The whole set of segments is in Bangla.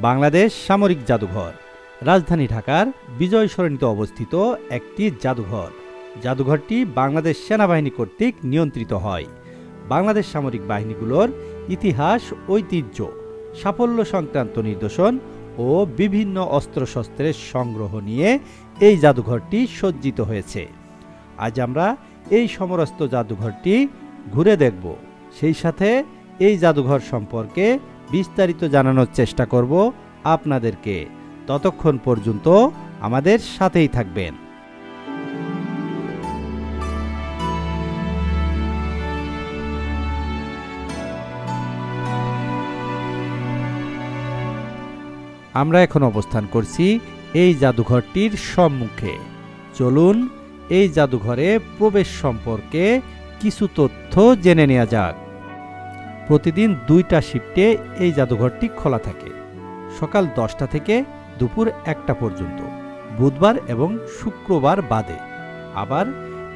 বাংলাদেশ সামরিক জাদুঘর রাজধানী ঢাকার বিজয় সরণিতে অবস্থিত একটি জাদুঘর। জাদুঘরটি বাংলাদেশ সেনাবাহিনী কর্তৃক নিয়ন্ত্রিত হয়। বাংলাদেশ সামরিক বাহিনীগুলোর ইতিহাস, ঐতিহ্য, সাফল্য সংক্রান্ত নিদর্শন ও বিভিন্ন অস্ত্রশস্ত্রের সংগ্রহ নিয়ে এই জাদুঘরটি সজ্জিত হয়েছে। আজ আমরা এই সমরস্ত জাদুঘরটি ঘুরে দেখব, সেই সাথে এই জাদুঘর সম্পর্কে বিস্তারিত জানানোর চেষ্টা করব আপনাদেরকে। ততক্ষণ পর্যন্ত আমাদের সাথেই থাকবেন। আমরা এখন অবস্থান করছি এই জাদুঘরটির সম্মুখে। চলুন এই জাদুঘরে প্রবেশ সম্পর্কে কিছু তথ্য জেনে নেওয়া যাক। প্রতিদিন 2টা শিফটে এই জাদুঘরটি খোলা থাকে, সকাল 10টা থেকে দুপুর 1টা পর্যন্ত, বুধবার এবং শুক্রবার বাদে। আবার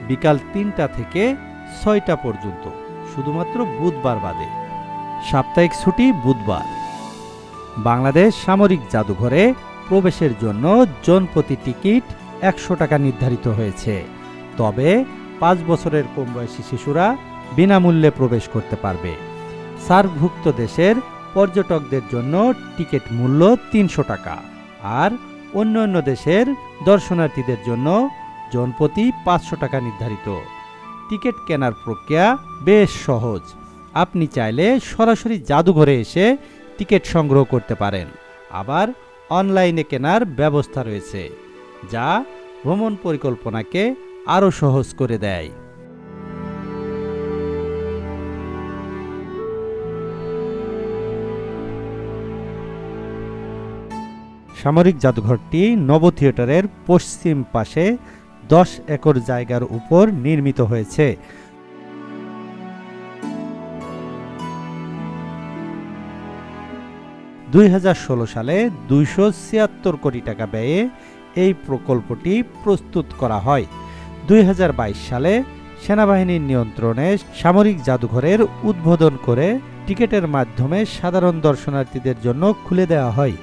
বিকাল 3টা থেকে 6টা পর্যন্ত, শুধুমাত্র বুধবার বাদে। সাপ্তাহিক ছুটি বুধবার। বাংলাদেশ সামরিক জাদুঘরে প্রবেশের জন্য জনপ্রতি টিকিট 100 টাকা নির্ধারিত হয়েছে। তবে 5 বছরের কম বয়সী শিশুরা বিনামূল্যে প্রবেশ করতে পারবে। সার্কভুক্ত দেশের পর্যটকদের জন্য টিকিট মূল্য 300 টাকা, আর অন্যান্য দেশের দর্শনার্থীদের জন্য জনপ্রতি 500 টাকা নির্ধারিত। টিকিট কেনার প্রক্রিয়া বেশ সহজ। আপনি চাইলে সরাসরি জাদুঘরে এসে টিকিট সংগ্রহ করতে পারেন। আবার অনলাইনে কেনার ব্যবস্থা রয়েছে, যা ভ্রমণ পরিকল্পনাকে আরও সহজ করে দেয়। সামরিক জাদুঘরটি নব থিয়েটারের পশ্চিম পাশে 10 একর জায়গার উপর নির্মিত হয়েছে। 2016 সালে 276 কোটি টাকা ব্যয়ে এই প্রকল্পটি প্রস্তুত করা হয়। 2022 সালে সেনাবাহিনীর নিয়ন্ত্রণে সামরিক জাদুঘরের উদ্বোধন করে টিকিটের মাধ্যমে সাধারণ দর্শনার্থীদের জন্য খুলে দেওয়া হয়।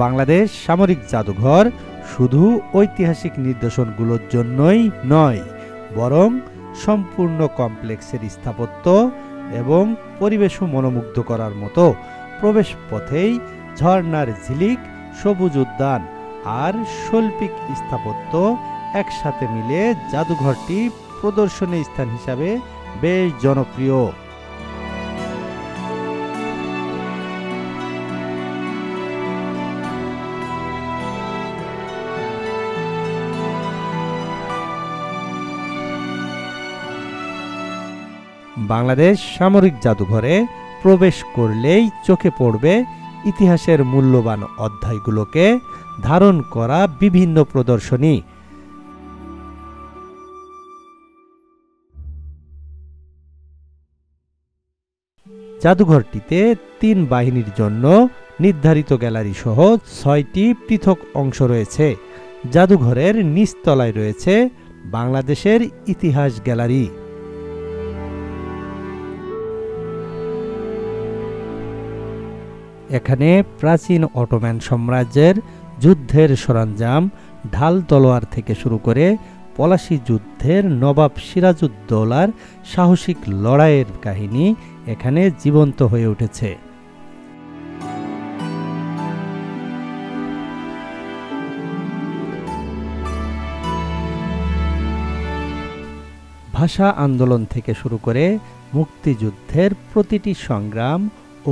বাংলাদেশ সামরিক জাদুঘর শুধু ঐতিহাসিক নিদর্শনগুলোর জন্যই নয়, বরং সম্পূর্ণ কমপ্লেক্সের স্থাপত্য এবং পরিবেশও মনোমুগ্ধ করার মতো। প্রবেশ পথেই ঝর্ণার ঝিলিক, সবুজ উদ্যান আর শৈল্পিক স্থাপত্য একসাথে মিলে জাদুঘরটি প্রদর্শনী স্থান হিসাবে বেশ জনপ্রিয়। বাংলাদেশ সামরিক জাদুঘরে প্রবেশ করলেই চোখে পড়বে ইতিহাসের মূল্যবান অধ্যায়গুলোকে ধারণ করা বিভিন্ন প্রদর্শনী। জাদুঘরটিতে 3 বাহিনীর জন্য নির্ধারিত গ্যালারি সহ 6টি পৃথক অংশ রয়েছে। জাদুঘরের নিচতলায় রয়েছে বাংলাদেশের ইতিহাস গ্যালারি। এখানে প্রাচীন অটোম্যান সাম্রাজ্যের যুদ্ধের সরঞ্জাম, ঢাল তলোয়ার থেকে শুরু করে পলাশী যুদ্ধের নবাব সিরাজউদ্দৌলার সাহসিক লড়াইয়ের কাহিনী এখানে জীবন্ত হয়ে উঠেছে। ভাষা আন্দোলন থেকে শুরু করে মুক্তিযুদ্ধের প্রতিটি সংগ্রাম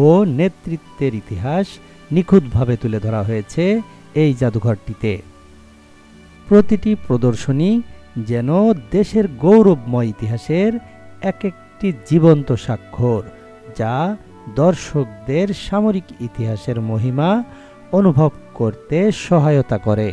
ও নেতৃত্বের ইতিহাস নিখুঁতভাবে তুলে ধরা হয়েছে এই জাদুঘরটিতে। প্রতিটি প্রদর্শনী যেন দেশের গৌরবময় ইতিহাসের এক একটি জীবন্ত স্বাক্ষর, যা দর্শকদের সামরিক ইতিহাসের মহিমা অনুভব করতে সহায়তা করে।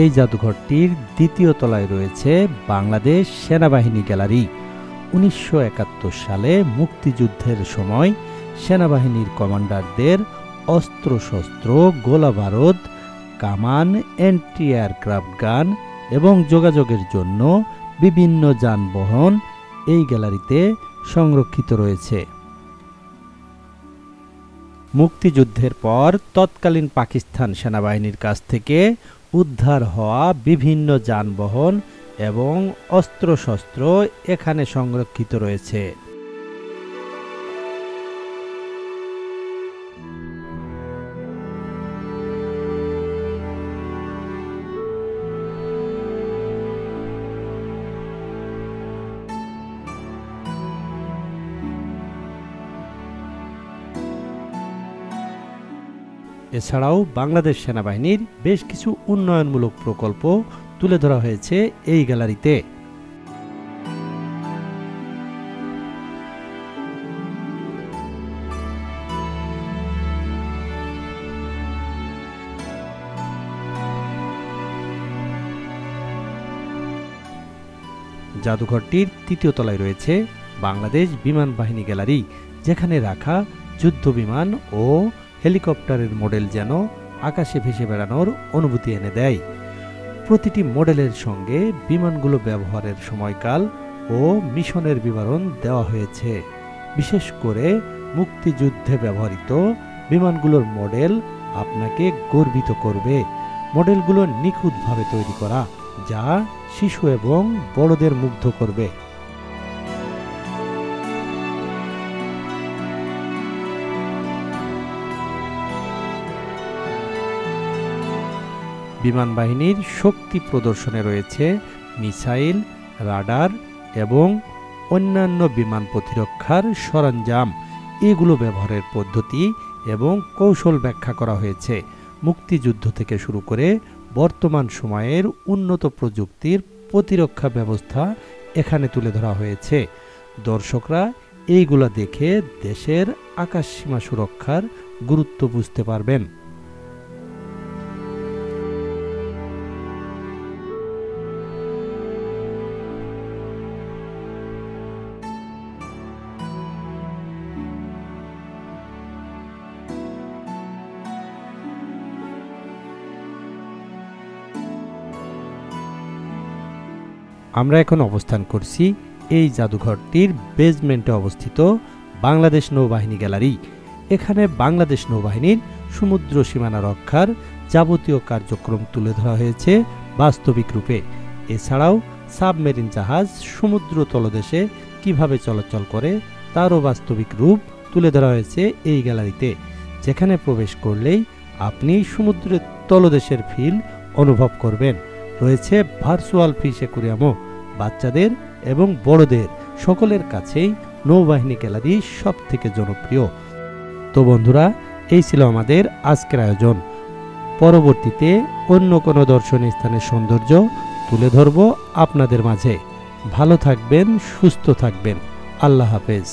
এই জাদুঘরটির দ্বিতীয় তলায় রয়েছে বাংলাদেশ সেনাবাহিনী গ্যালারি। 1971 সালে মুক্তিযুদ্ধের সময় সেনাবাহিনীর কমান্ডারদের অস্ত্রশস্ত্র, গোলাবারুদ, কামান, অ্যান্টি এয়ারক্রাফট গান এবং যোগাযোগের জন্য বিভিন্ন যানবাহন এই গ্যালারিতে সংরক্ষিত রয়েছে। মুক্তিযুদ্ধের পর তৎকালীন পাকিস্তান সেনাবাহিনীর কাছ থেকে উদ্ধার হওয়া বিভিন্ন যানবাহন এবং অস্ত্রশস্ত্র এখানে সংরক্ষিত রয়েছে। এছাড়াও বাংলাদেশ সেনাবাহিনীর বেশ কিছু উন্নয়নমূলক প্রকল্প তুলে ধরা হয়েছে এই গ্যালারিতে। জাদুঘরটির তৃতীয় তলায় রয়েছে বাংলাদেশ বিমান বাহিনী গ্যালারি, যেখানে রাখা যুদ্ধ বিমান ও হেলিকপ্টারের মডেল যেন আকাশে ভেসে বেড়ানোর অনুভূতি এনে দেয়। প্রতিটি মডেলের সঙ্গে বিমানগুলো ব্যবহারের সময়কাল ও মিশনের বিবরণ দেওয়া হয়েছে। বিশেষ করে মুক্তিযুদ্ধে ব্যবহৃত বিমানগুলোর মডেল আপনাকে গর্বিত করবে। মডেলগুলো নিখুঁতভাবে তৈরি করা, যা শিশু এবং বড়দের মুগ্ধ করবে। বিমান বাহিনীর শক্তি প্রদর্শনে রয়েছে মিসাইল, রাডার এবং অন্যান্য বিমান প্রতিরক্ষার সরঞ্জাম। এগুলো ব্যবহারের পদ্ধতি এবং কৌশল ব্যাখ্যা করা হয়েছে। মুক্তিযুদ্ধ থেকে শুরু করে বর্তমান সময়ের উন্নত প্রযুক্তির প্রতিরক্ষা ব্যবস্থা এখানে তুলে ধরা হয়েছে। দর্শকরা এইগুলো দেখে দেশের আকাশসীমা সুরক্ষার গুরুত্ব বুঝতে পারবেন। আমরা এখন অবস্থান করছি এই জাদুঘরটির বেজমেন্টে অবস্থিত বাংলাদেশ নৌবাহিনী গ্যালারি। এখানে বাংলাদেশ নৌবাহিনীর সমুদ্র সীমানা রক্ষার যাবতীয় কার্যক্রম তুলে ধরা হয়েছে বাস্তবিক রূপে। এছাড়াও সাবমেরিন জাহাজ সমুদ্র তলদেশে কিভাবে চলাচল করে তারও বাস্তবিক রূপ তুলে ধরা হয়েছে এই গ্যালারিতে, যেখানে প্রবেশ করলেই আপনি সমুদ্রের তলদেশের ফিল অনুভব করবেন। রয়েছে ভার্চুয়াল ফিশ অ্যাকুয়ারিয়ামও। বাচ্চাদের এবং বড়দের সকলের কাছেই নৌবাহিনী গ্যালারি সব থেকে জনপ্রিয়। তো বন্ধুরা, এই ছিল আমাদের আজকের আয়োজন। পরবর্তীতে অন্য কোনো দর্শনীয় স্থানের সৌন্দর্য তুলে ধরব আপনাদের মাঝে। ভালো থাকবেন, সুস্থ থাকবেন। আল্লাহ হাফেজ।